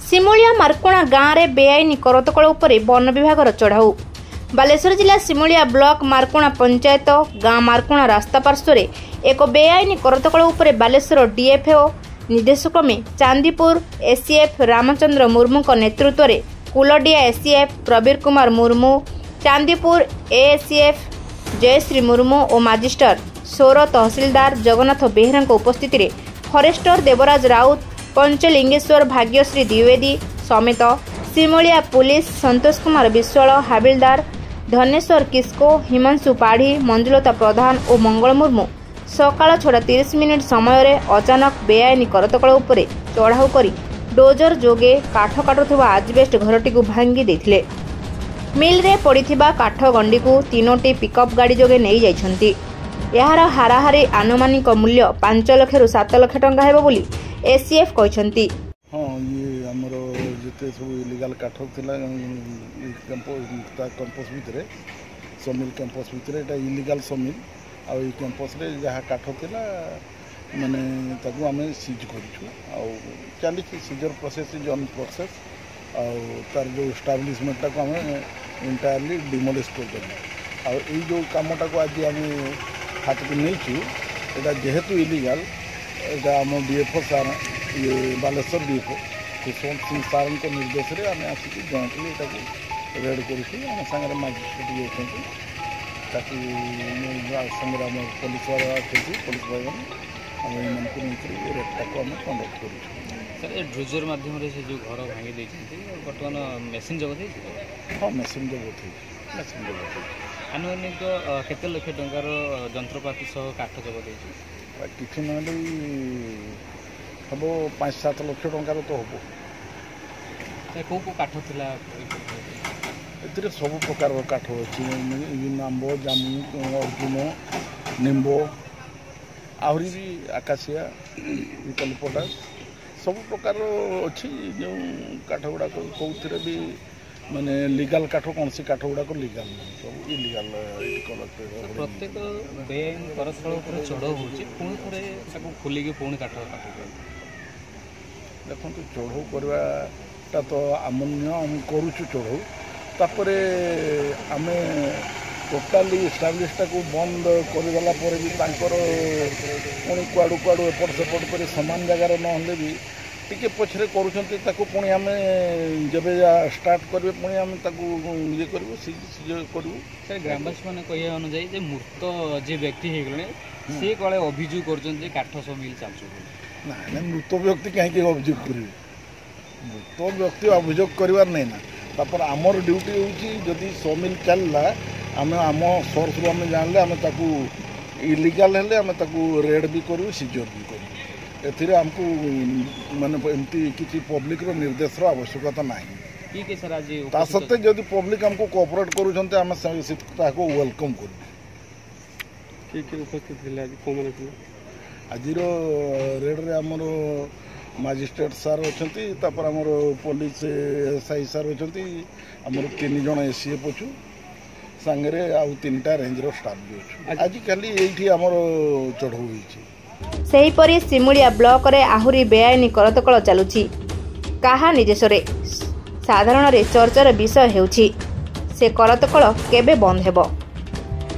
सिमुलिया मार्कुणा गाँव में बेआईन करतकल उपरे वन विभाग चढ़ाऊ। बालेश्वर जिला सिमुलिया ब्लॉक मार्कुणा पंचायत गाँ मार्कुणा रास्ता पार्श्व एक बेआईन करतकल उपरे बालेश्वर डीएफओ निर्देशक्रमे चांदीपुर एसीएफ रामचंद्र मुर्मू नेतृत्व में कुलडिया एसीएफ प्रवीर कुमार मुर्मू, चांदीपुर एसीएफ जयश्री मुर्मू और मजिस्टर सौर तहसीलदार जगन्नाथ बेहरा उपस्थित में फरेस्टर देवराज राउत, पंचलिंगेश्वर भाग्यश्री द्विवेदी समेत सिमुलिया पुलिस संतोष कुमार विश्वाल, हाबिलदार धनेश्वर किस्को, हिमांशु पाढ़ी, मंजुलता प्रधान और मंगल मुर्मू सकाळ 6:30 मिनिट समय अचानक बेआईन करतकल उपरे चढ़ाऊ करी डोजर जोगे काठ काटुवा आजबेस्ट घरटी को भांगी देथिले। मिल रे पड़िथिबा काठ गंडी को 3टी पिकअप गाड़ी जोगे नहीं जाइछंती। यार हाराहारी आनुमानिक मूल्य 5 लाख रु 7 लाख टंका हेबो बोली एसीएफ कहछंती। हाँ, ये आमर जिते सब इलिगाल काठ थिला कैंपस भितर समिल कैंपस भितर एटा इलिगाल समिल आ कैंपस रे जहाँ काठ थिला माने ताकू आमे सीज करूछु आ चली seizure process is on process आ तार जो एस्टाब्लिशमेंट को आमे एंटायरली डिमोलिश कर देबो। आ ई जो कामटा को आज आमे हाथ को नहीं छु एटा जेहेतु इलिगाल एटा आम डीएफओ सार ये बालेश्वर डीएफओ कुशवंत सिंह सार को निर्देश रे आमे आसी जॉइंटली एटा को रेड करूछु। आम संगे मजिस्ट्रेट भी होछंती ताकि संगे आम पुलिस वाला अछंती पुलिस भाई रेडटा को आम कंडक्ट करूँ। सर ए ड्रोजर माध्यम से जो घर भांगी देते बर्तमान मेसीन जगत हाँ मेसीन जगत मेसीन जगत आनुमानिक केते लक्ष टंकार जंत्रपाति सह काठ जगत किसी ना हम 5-7 लाख टंकार तो हम कौ कौ काठ थिला ए सब प्रकार काठ अच्छी आंब जामु अर्जुन निम्ब आहरी भी आकाशिया यूकलिप्टस सब प्रकार अच्छी जो काठ गुड़ाक कौन भी माने लीगल काठ कौन सी काठ गुड़ाक लीगल नहीं सब इलीगल प्रत्येक बेआईन करस्थल पर चढ़ाऊ होची पुणी थरे ताको खोलिके पुणी काठ काटु देखो चढ़ाऊ करवाटा तो आमन्य आम करूचु चढ़ाऊ तापरे आमे टोटाली एस्टाब्लिशटा को बंद करदेला भी पुणी कुआड़ू कुआड़ू एपट सेपट कर सामान जगार नहले भी टिके पछरे करुँच पुणी आम जब स्टार्ट करेंगे पुणी आम ये करूँ सर ग्रामवासी मैंने कह अनुजाई मृत जे व्यक्ति होगले सी कले अभियोग कर काठ सब मिल चलुँ ना मृत व्यक्ति कहीं अभियोग करेंगे मृत व्यक्ति अभियोग करार नहीं ना तापर आमर ड्यूटी होती समिल चलला आम आम सोर्स रू आम जानले आम ताकू इलीगल हेले आम ताकू रेड भी करूँ सीजर भी करूँ एथिरे हमको माने एमती किसी पब्लिक रो निर्देश रो आवश्यकता नहीं ता सत्ते जदि पब्लिक हमको कोऑपरेट करूछन्ते आम ताको वेलकम करूँ। कि उपस्थित थिले आज को माने आज रेड रे हमर मजिस्ट्रेट सार अछंती तापर हमर पुलिस एसआई सार अछंती हमर 3 जण एसीएफ अछु सांगरे आउ 3टा रेंजर स्टाफ भी अछि। आज खाली एठी हमर चढ़ऊ होईछि। सेहीपरि सिमुलिया ब्लॉक रे आहुरी बेआईन करतकल चलुछि। काहा निदेशरे साधारण रे चर्चार विषय हेउछि से करतकल केबे बंद हेबो।